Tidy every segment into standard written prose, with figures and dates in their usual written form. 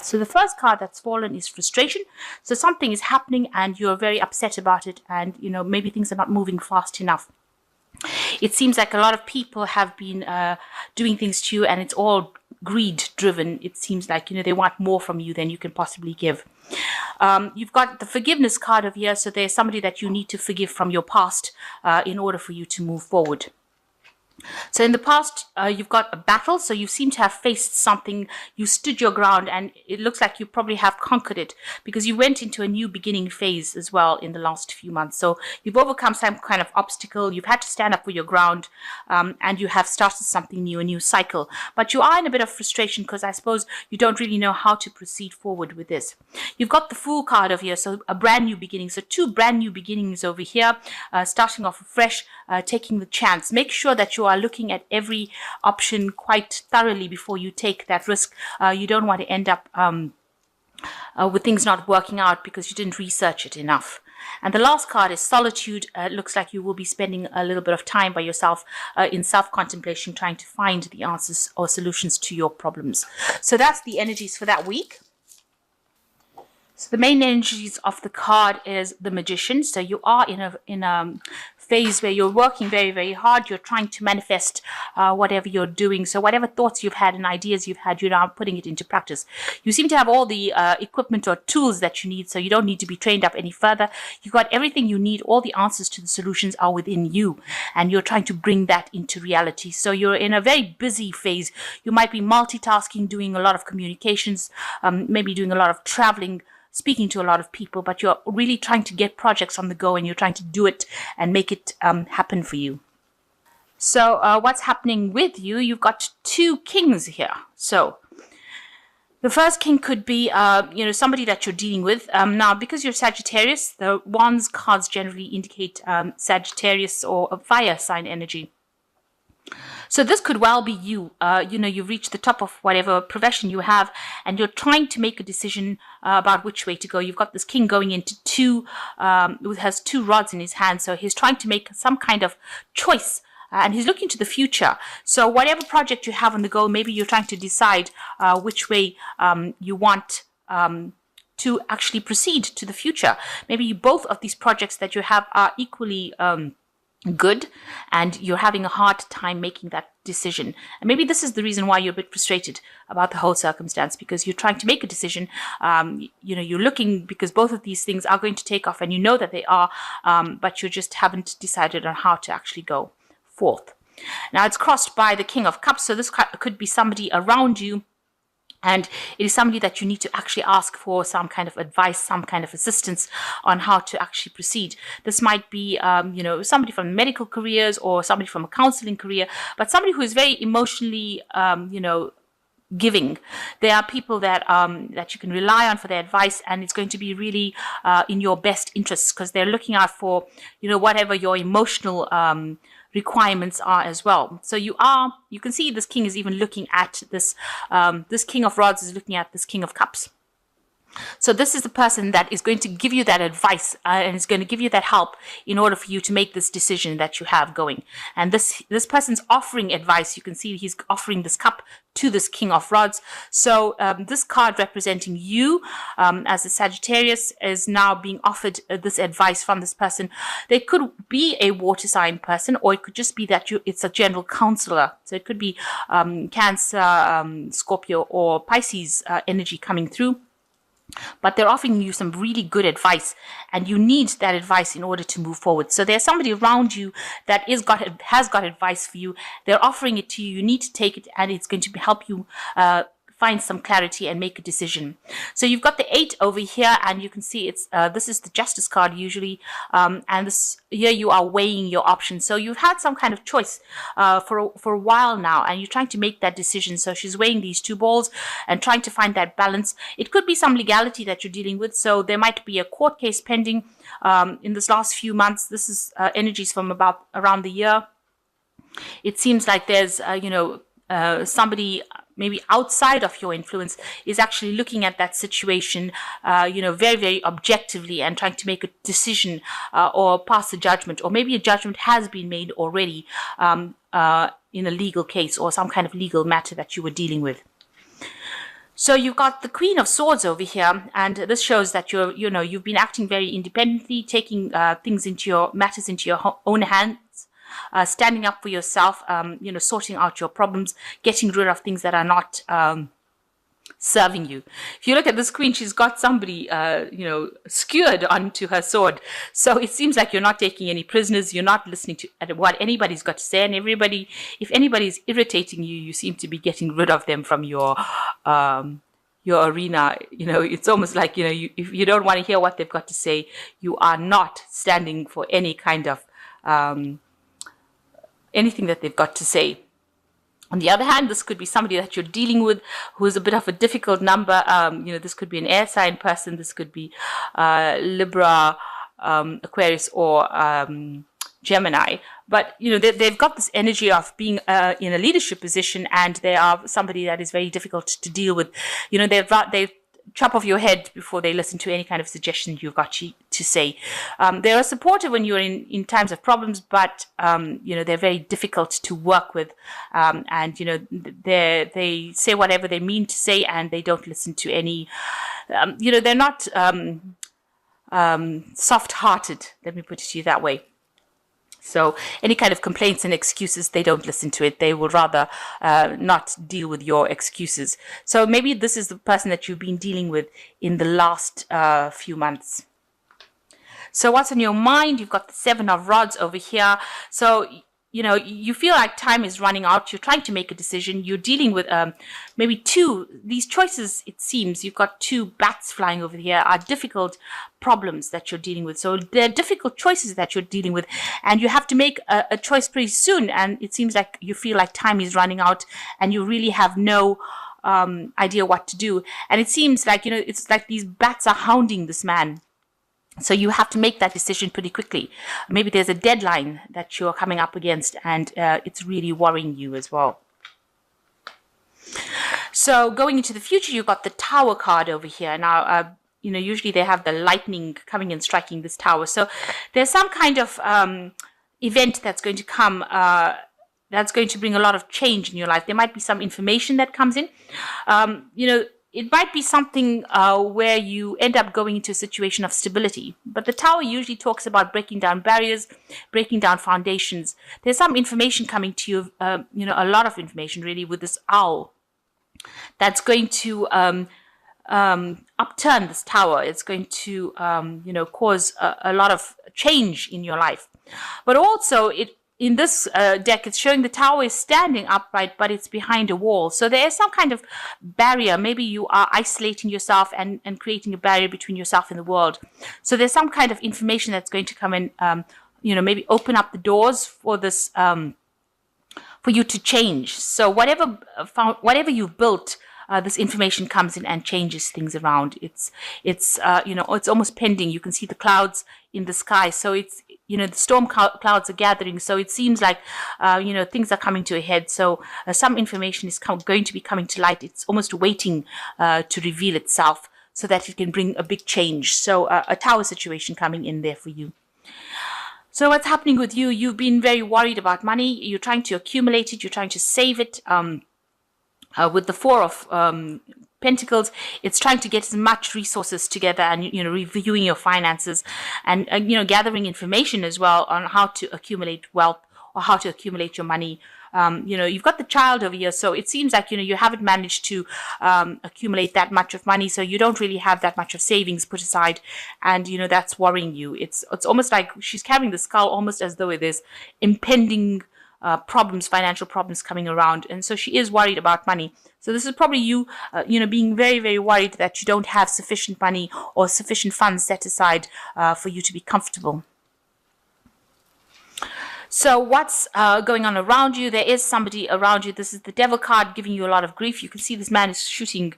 So the first card that's fallen is frustration. So something is happening and you're very upset about it, and maybe things are not moving fast enough. It seems like a lot of people have been doing things to you, and it's all greed driven. It seems like they want more from you than you can possibly give. You've got the forgiveness card of here, so there's somebody that you need to forgive from your past in order for you to move forward. So in the past, you've got a battle, so you seem to have faced something, you stood your ground, and it looks like you probably have conquered it because you went into a new beginning phase as well in the last few months. So you've overcome some kind of obstacle, you've had to stand up for your ground, and you have started something new, a new cycle. But you are in a bit of frustration because I suppose you don't really know how to proceed forward with this. You've got the Fool card over here, so a brand new beginning. So two brand new beginnings over here, starting off afresh, taking the chance. Make sure that you are looking at every option quite thoroughly before you take that risk. You don't want to end up with things not working out because you didn't research it enough. And the last card is solitude. It looks like you will be spending a little bit of time by yourself in self-contemplation, trying to find the answers or solutions to your problems. So that's the energies for that week. So the main energies of the card is the Magician. So you are in a phase where you're working very, very hard. You're trying to manifest whatever you're doing. So whatever thoughts you've had and ideas you've had, you're now putting it into practice. You seem to have all the equipment or tools that you need, so you don't need to be trained up any further. You've got everything you need. All the answers to the solutions are within you, and you're trying to bring that into reality. So you're in a very busy phase. You might be multitasking, doing a lot of communications, maybe doing a lot of traveling, speaking to a lot of people, but you're really trying to get projects on the go and you're trying to do it and make it happen for you. So what's happening with you? You've got two kings here. So the first king could be, somebody that you're dealing with. Now, because you're Sagittarius, the Wands cards generally indicate Sagittarius or a fire sign energy. So this could well be you. You've reached the top of whatever profession you have, and you're trying to make a decision about which way to go. You've got this king going into who has two rods in his hand. So he's trying to make some kind of choice, and he's looking to the future. So whatever project you have on the go, maybe you're trying to decide which way you want to actually proceed to the future. Maybe both of these projects that you have are equally good, and you're having a hard time making that decision. And maybe this is the reason why you're a bit frustrated about the whole circumstance, because you're trying to make a decision. You're looking, because both of these things are going to take off, and you know that they are, but you just haven't decided on how to actually go forth. Now it's crossed by the King of Cups, so this could be somebody around you, and it is somebody that you need to actually ask for some kind of advice, some kind of assistance on how to actually proceed. This might be, somebody from medical careers or somebody from a counseling career, but somebody who is very emotionally, giving. There are people that you can rely on for their advice, and it's going to be really in your best interests, because they're looking out for, whatever your emotional requirements are as well. So you can see this king is even looking at this King of Rods is looking at this King of Cups. So this is the person that is going to give you that advice and is going to give you that help in order for you to make this decision that you have going. And this person's offering advice. You can see he's offering this cup to this King of Rods. So this card representing you as a Sagittarius is now being offered this advice from this person. They could be a water sign person, or it could just be that it's a general counselor. So it could be Cancer, Scorpio, or Pisces energy coming through. But they're offering you some really good advice, and you need that advice in order to move forward. So there's somebody around you that has got advice for you. They're offering it to you. You need to take it, and it's going to help you find some clarity and make a decision. So you've got the 8 over here, and you can see it's this is the Justice card usually, and here you are weighing your options. So you've had some kind of choice for a while now, and you're trying to make that decision. So she's weighing these two balls and trying to find that balance. It could be some legality that you're dealing with. So there might be a court case pending in this last few months. This is energies from around the year. It seems like there's somebody maybe outside of your influence is actually looking at that situation, very, very objectively, and trying to make a decision or pass a judgment, or maybe a judgment has been made already in a legal case or some kind of legal matter that you were dealing with. So you've got the Queen of Swords over here, and this shows that you've been acting very independently, taking matters into your own hands, standing up for yourself, sorting out your problems, getting rid of things that are not serving you. If you look at this queen, she's got somebody, skewered onto her sword. So it seems like you're not taking any prisoners. You're not listening to what anybody's got to say. And if anybody's irritating you, you seem to be getting rid of them from your arena. It's almost like, if you don't want to hear what they've got to say, you are not standing for any kind of anything that they've got to say. On the other hand, this could be somebody that you're dealing with who is a bit of a difficult number. This could be an air sign person. This could be Libra, Aquarius, or Gemini. But, they've got this energy of being in a leadership position, and they are somebody that is very difficult to deal with. They chop off your head before they listen to any kind of suggestion you've got to say. They are supportive when you're in times of problems, but they're very difficult to work with, and they say whatever they mean to say, and they don't listen to any. They're not soft-hearted. Let me put it to you that way. So any kind of complaints and excuses, they don't listen to it. They will rather not deal with your excuses. So maybe this is the person that you've been dealing with in the last few months. So what's on your mind? You've got the Seven of Rods over here. So you feel like time is running out. You're trying to make a decision. You're dealing with maybe these choices. It seems you've got two bats flying over here are difficult problems that you're dealing with. So they're difficult choices that you're dealing with, and you have to make a choice pretty soon. And it seems like you feel like time is running out, and you really have no idea what to do. And it seems like it's like these bats are hounding this man. So you have to make that decision pretty quickly. Maybe there's a deadline that you're coming up against, and it's really worrying you as well. So going into the future, you've got the Tower card over here. Now, usually they have the lightning coming and striking this tower. So there's some kind of event that's going to come that's going to bring a lot of change in your life. There might be some information that comes in. It might be something where you end up going into a situation of stability. But the Tower usually talks about breaking down barriers, breaking down foundations. There's some information coming to you, a lot of information really, with this owl that's going to upturn this tower. It's going to, cause a lot of change in your life. But also, in this deck, it's showing the tower is standing upright, but it's behind a wall. So there is some kind of barrier. Maybe you are isolating yourself and creating a barrier between yourself and the world. So there's some kind of information that's going to come in, maybe open up the doors for this, for you to change. So whatever you've built, this information comes in and changes things around. It's almost pending. You can see the clouds in the sky. So it's, the storm clouds are gathering. So it seems like, things are coming to a head. So some information is going to be coming to light. It's almost waiting to reveal itself so that it can bring a big change. So a tower situation coming in there for you. So what's happening with you? You've been very worried about money. You're trying to accumulate it. You're trying to save it. With the Four of Pentacles, it's trying to get as much resources together and, reviewing your finances and, gathering information as well on how to accumulate wealth or how to accumulate your money. You've got the Child over here. So it seems like, you haven't managed to accumulate that much of money. So you don't really have that much of savings put aside. And, that's worrying you. It's almost like she's carrying the skull almost as though it is impending financial problems coming around. And so she is worried about money. So this is probably you, being very, very worried that you don't have sufficient money or sufficient funds set aside for you to be comfortable. So what's going on around you? There is somebody around you. This is the Devil card giving you a lot of grief. You can see this man is shooting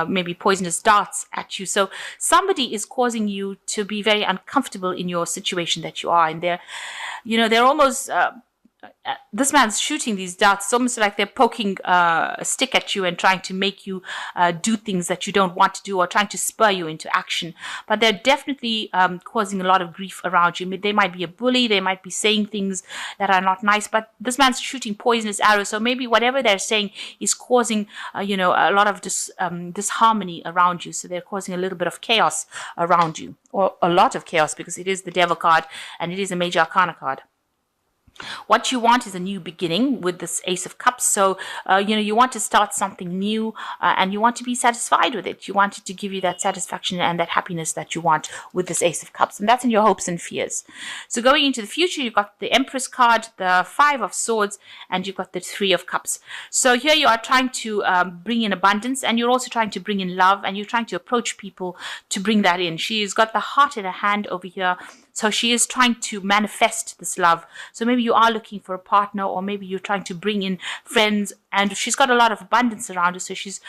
maybe poisonous darts at you. So somebody is causing you to be very uncomfortable in your situation that you are in. They're almost this man's shooting these darts. It's almost like they're poking a stick at you and trying to make you do things that you don't want to do, or trying to spur you into action. But they're definitely causing a lot of grief around you. They might be a bully. They might be saying things that are not nice. But this man's shooting poisonous arrows. So maybe whatever they're saying is causing, a lot of disharmony around you. So they're causing a little bit of chaos around you, or a lot of chaos, because it is the Devil card and it is a Major Arcana card. What you want is a new beginning with this Ace of Cups. So, you want to start something new and you want to be satisfied with it. You want it to give you that satisfaction and that happiness that you want with this Ace of Cups. And that's in your hopes and fears. So going into the future, you've got the Empress card, the Five of Swords, and you've got the Three of Cups. So here you are trying to bring in abundance, and you're also trying to bring in love, and you're trying to approach people to bring that in. She's got the heart in her hand over here. So she is trying to manifest this love. So maybe you are looking for a partner, or maybe you're trying to bring in friends, and she's got a lot of abundance around her. So she's,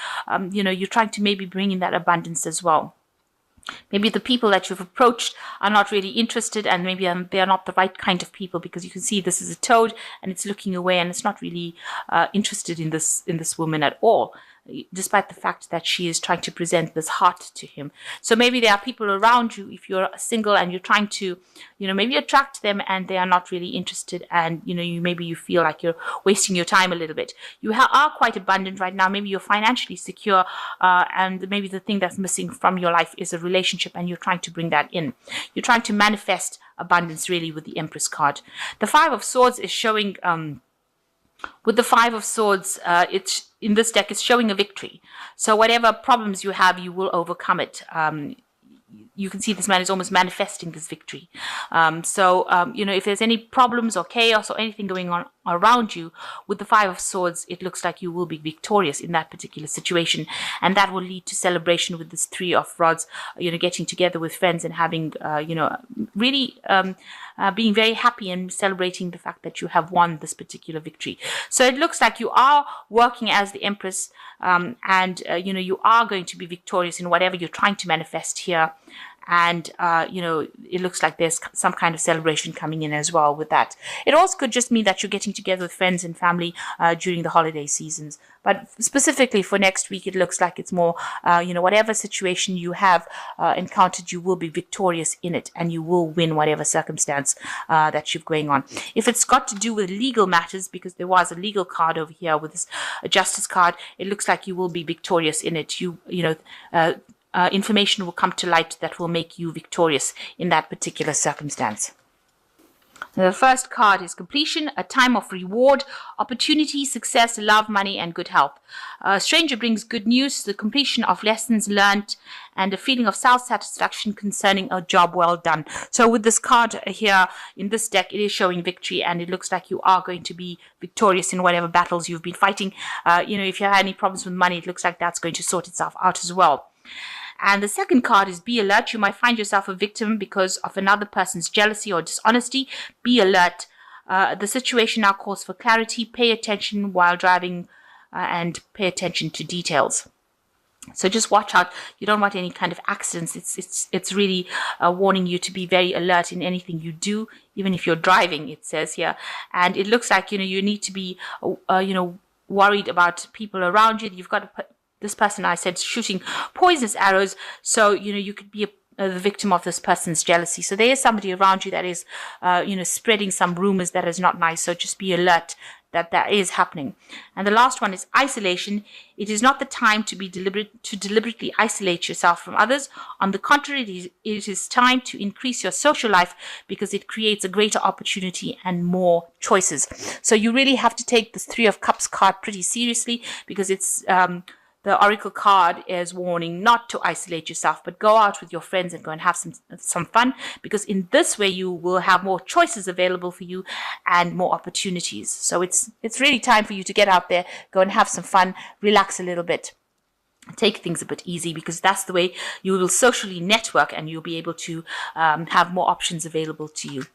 you're trying to maybe bring in that abundance as well. Maybe the people that you've approached are not really interested, and maybe they are not the right kind of people, because you can see this is a toad and it's looking away and it's not really interested in this woman at all, despite the fact that she is trying to present this heart to him. So maybe there are people around you, if you're single and you're trying to, maybe attract them, and they are not really interested, and, maybe you feel like you're wasting your time a little bit. You are quite abundant right now. Maybe you're financially secure, and maybe the thing that's missing from your life is a relationship, and you're trying to bring that in. You're trying to manifest abundance really with the Empress card. The Five of Swords is showing, with the Five of Swords, it's in this deck is showing a victory. So whatever problems you have, you will overcome it. You can see this man is almost manifesting this victory. If there's any problems or chaos or anything going on around you, with the Five of Swords, it looks like you will be victorious in that particular situation. And that will lead to celebration with this Three of Rods, getting together with friends and having, really being very happy and celebrating the fact that you have won this particular victory. So it looks like you are working as the Empress, and you are going to be victorious in whatever you're trying to manifest here. And, it looks like there's some kind of celebration coming in as well with that. It also could just mean that you're getting together with friends and family during the holiday seasons. But specifically for next week, it looks like it's more, whatever situation you have encountered, you will be victorious in it, and you will win whatever circumstance that you're going on. If it's got to do with legal matters, because there was a legal card over here with this Justice card, it looks like you will be victorious in it. Information will come to light that will make you victorious in that particular circumstance. The first card is completion, a time of reward, opportunity, success, love, money, and good health. A stranger brings good news, the completion of lessons learned, and a feeling of self-satisfaction concerning a job well done. So with this card here in this deck, it is showing victory, and it looks like you are going to be victorious in whatever battles you've been fighting. If you have any problems with money, it looks like that's going to sort itself out as well. And the second card is be alert. You might find yourself a victim because of another person's jealousy or dishonesty. Be alert. The situation now calls for clarity. Pay attention while driving and pay attention to details. So just watch out. You don't want any kind of accidents. It's really warning you to be very alert in anything you do, even if you're driving, it says here. And it looks like, you need to be, worried about people around you. You've got to put this person, I said, shooting poisonous arrows. So, you could be the victim of this person's jealousy. So there is somebody around you that is, spreading some rumors that is not nice. So just be alert that is happening. And the last one is isolation. It is not the time to be deliberately isolate yourself from others. On the contrary, it is time to increase your social life, because it creates a greater opportunity and more choices. So you really have to take this Three of Cups card pretty seriously, because it's, the Oracle card is warning not to isolate yourself, but go out with your friends and go and have some fun, because in this way you will have more choices available for you and more opportunities. So it's really time for you to get out there, go and have some fun, relax a little bit, take things a bit easy, because that's the way you will socially network, and you'll be able to have more options available to you.